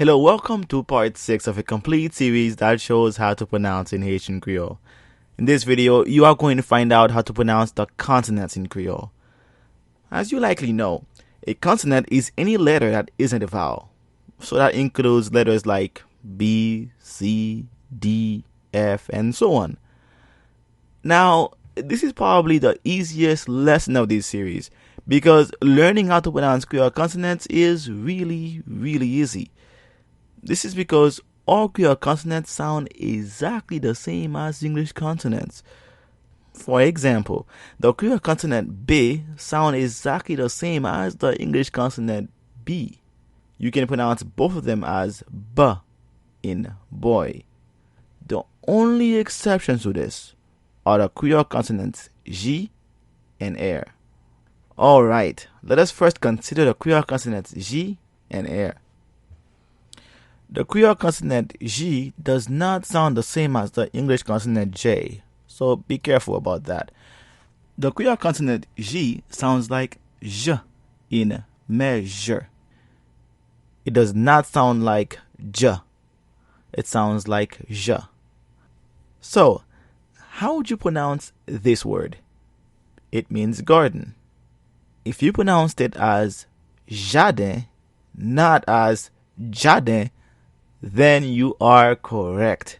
Hello, welcome to part 6 of a complete series that shows how to pronounce in Haitian Creole. In this video, you are going to find out how to pronounce the consonants in Creole. As you likely know, a consonant is any letter that isn't a vowel. So that includes letters like B, C, D, F, and so on. Now, this is probably the easiest lesson of this series because learning how to pronounce Creole consonants is really easy. This is because all Creole consonants sound exactly the same as English consonants. For example, the Creole consonant B sounds exactly the same as the English consonant B. You can pronounce both of them as B in boy. The only exceptions to this are the Creole consonants G and R. Alright, let us first consider the Creole consonants G and R. The Creole consonant G does not sound the same as the English consonant J, so be careful about that. The Creole consonant G sounds like J in measure. It does not sound like J. It sounds like J. So, how would you pronounce this word? It means garden. If you pronounced it as jardin, not as jardin, then you are correct.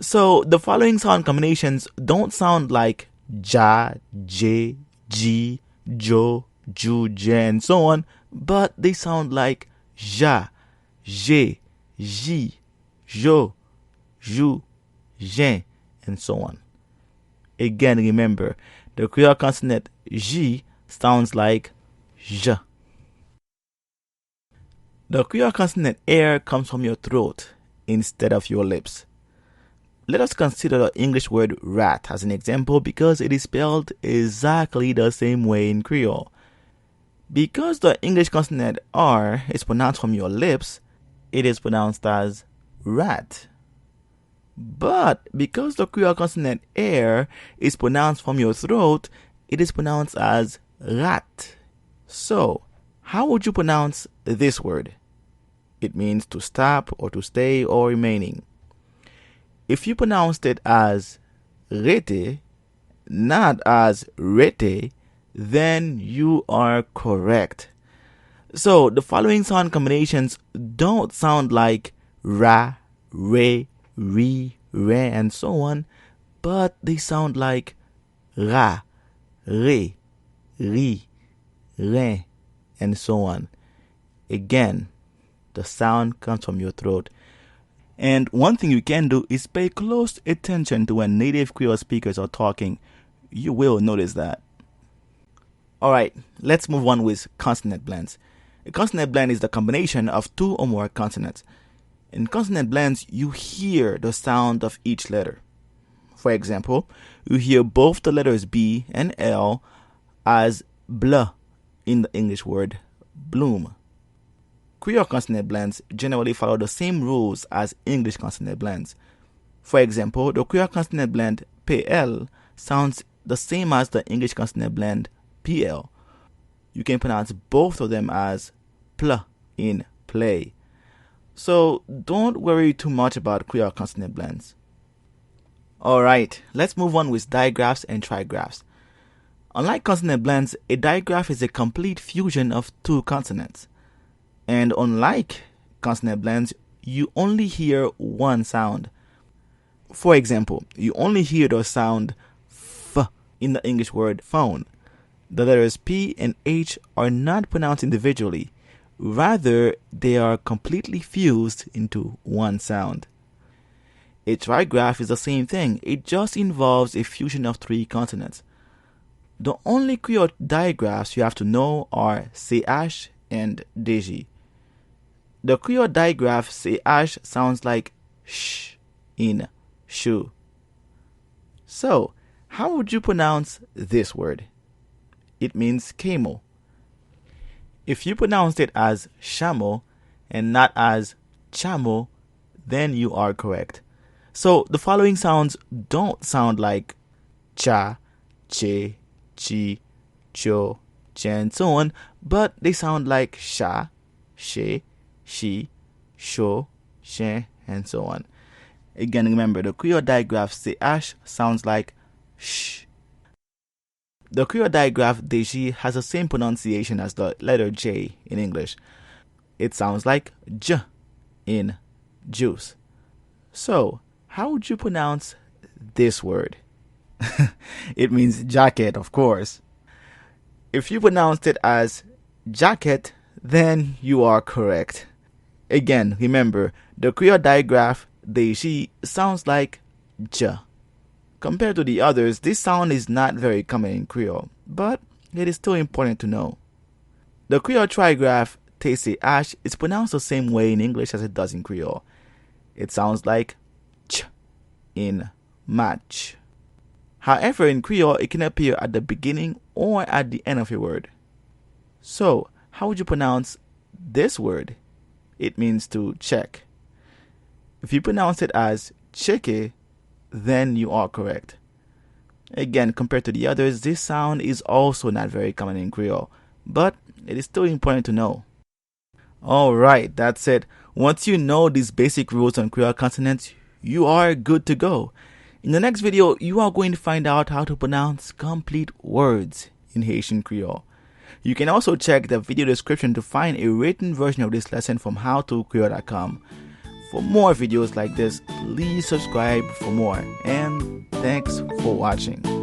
So the following sound combinations don't sound like ja, j, g, jo, ju, j, and so on, but they sound like ja, je, ji, jo, ju, jen, and so on. Again, remember, the Creole consonant G sounds like j. The Creole consonant R comes from your throat instead of your lips. Let us consider the English word rat as an example because it is spelled exactly the same way in Creole. Because the English consonant R is pronounced from your lips, it is pronounced as rat. But because the Creole consonant R is pronounced from your throat, it is pronounced as rat. So, how would you pronounce this word? It means to stop or to stay or remaining. If you pronounced it as rete, not as rete, then you are correct. So the following sound combinations don't sound like ra, re, ri, re, and so on, but they sound like ra, re, ri, re, and so on. Again, the sound comes from your throat. And one thing you can do is pay close attention to when native Creole speakers are talking. You will notice that. Alright, let's move on with consonant blends. A consonant blend is the combination of two or more consonants. In consonant blends, you hear the sound of each letter. For example, you hear both the letters B and L as bl in the English word bloom. Creole consonant blends generally follow the same rules as English consonant blends. For example, the Creole consonant blend PL sounds the same as the English consonant blend PL. You can pronounce both of them as pl in play. So don't worry too much about Creole consonant blends. Alright, let's move on with digraphs and trigraphs. Unlike consonant blends, a digraph is a complete fusion of two consonants. And unlike consonant blends, you only hear one sound. For example, you only hear the sound f in the English word phone. The letters P and H are not pronounced individually. Rather, they are completely fused into one sound. A trigraph is the same thing. It just involves a fusion of three consonants. The only Creole digraphs you have to know are CH and DG. The Creole digraph CH sounds like sh in shoe. So, how would you pronounce this word? It means camel. If you pronounced it as chameau and not as chamo, then you are correct. So, the following sounds don't sound like cha, che, chi, cho, chen, and so on, but they sound like sha, she, she, show, chien, and so on. Again, remember the Creole digraph CH sounds like sh. The Creole digraph DJ has the same pronunciation as the letter J in English. It sounds like J in juice. So, how would you pronounce this word? It means jacket, of course. If you pronounced it as jacket, then you are correct. Again, remember, the Creole digraph DJ sounds like J. Compared to the others, this sound is not very common in Creole, but it is still important to know. The Creole trigraph TCH is pronounced the same way in English as it does in Creole. It sounds like ch in match. However, in Creole, it can appear at the beginning or at the end of a word. So, how would you pronounce this word? It means to check. If you pronounce it as cheque, then you are correct. Again, compared to the others, this sound is also not very common in Creole, but it is still important to know. Alright, that's it. Once you know these basic rules on Creole consonants, you are good to go. In the next video, you are going to find out how to pronounce complete words in Haitian Creole. You can also check the video description to find a written version of this lesson from howtocreole.com. For more videos like this, please subscribe for more, and thanks for watching.